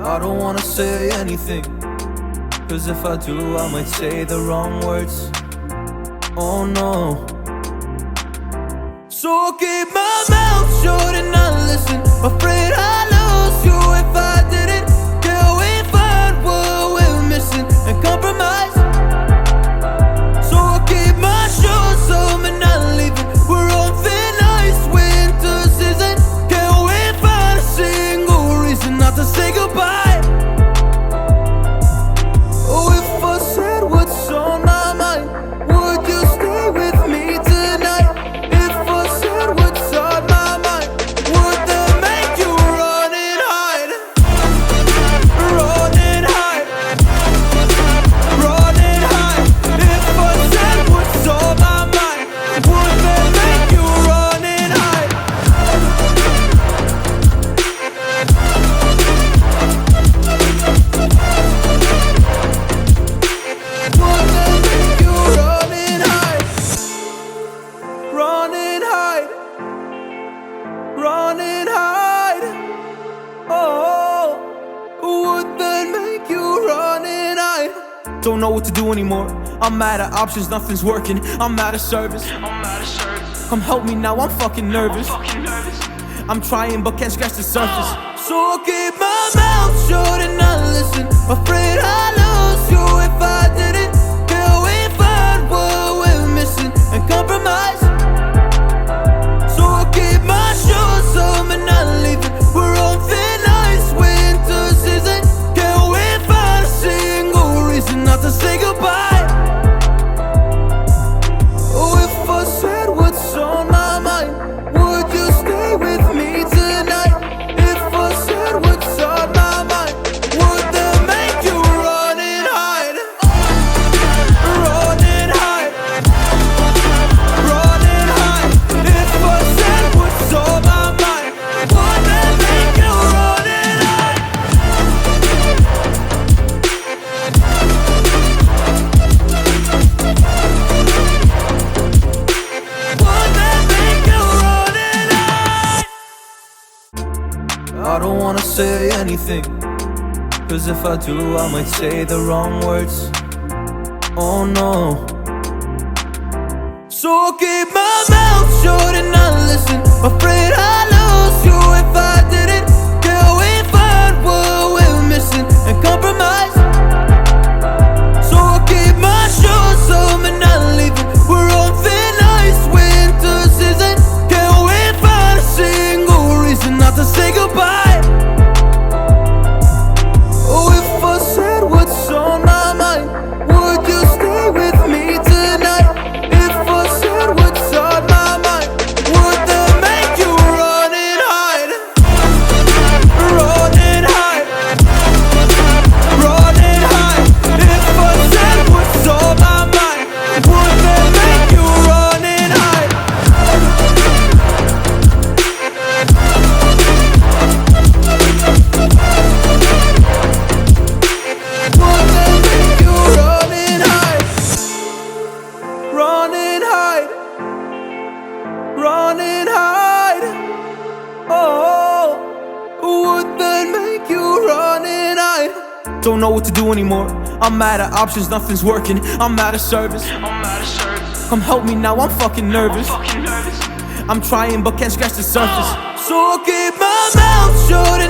I don't wanna say anything, cause if I do, I might say the wrong words. Oh no. So I'll keep my mouth shut and not listen. Afraid I'd lose you if I didn't. Till we find what we're missing and compromise. So I'll keep my shoes on and not leaving. We're on thin ice, winter season. Can't we find a single reason not to say goodbye? Oh, if I said what's on my mind, would you stay with me tonight? If I said what's on my mind, would that make you run and hide? Run and hide. Run and hide. If I said what's on my mind, would that make you run and hide? Would that make you run and hide? Run and hide. Run and hide. Oh, would that make you run and hide? Don't know what to do anymore. I'm out of options, nothing's working. I'm out of service. Come help me now, I'm fucking nervous. I'm trying but can't scratch the surface. So I'll keep my mouth shut and not listen. Afraid I'd lose you if I didn't. Till we find what we're missing and compromise. So I'll keep my shoes on and not leaving. We're on thin ice, winter season. Can't we find a single reason not to say goodbye? Oh, if I said what's on my mind, would you stay with me tonight? If I said what's on my mind, would that make you run and hide? Run and hide. Run and hide. If I said what's on my mind, would that make you run and hide? Would that make you run and hide? I don't wanna say anything, cause if I do, I might say the wrong words. Oh no. So I'll keep my mouth shut and not listen. Afraid I'd lose you if I didn't. Till we find what we're missing and compromise. So I'll keep my shoes on and not leaving. We're on thin ice, winter season. Can't we find a single reason not to say goodbye? Oh, if I said what's on my mind, would you stay with me tonight? If I said what's on my mind, would that make you run and hide? Run and hide. Run and hide. If I said what's on my mind, would that make you run and hide? Would that make you run and hide? Run and hide. Run and hide. Oh, would that make you run and hide? Don't know what to do anymore. I'm out of options, nothing's working. I'm out of service. Come help me now, I'm fucking nervous. I'm trying but can't scratch the surface. So I'll keep my mouth shut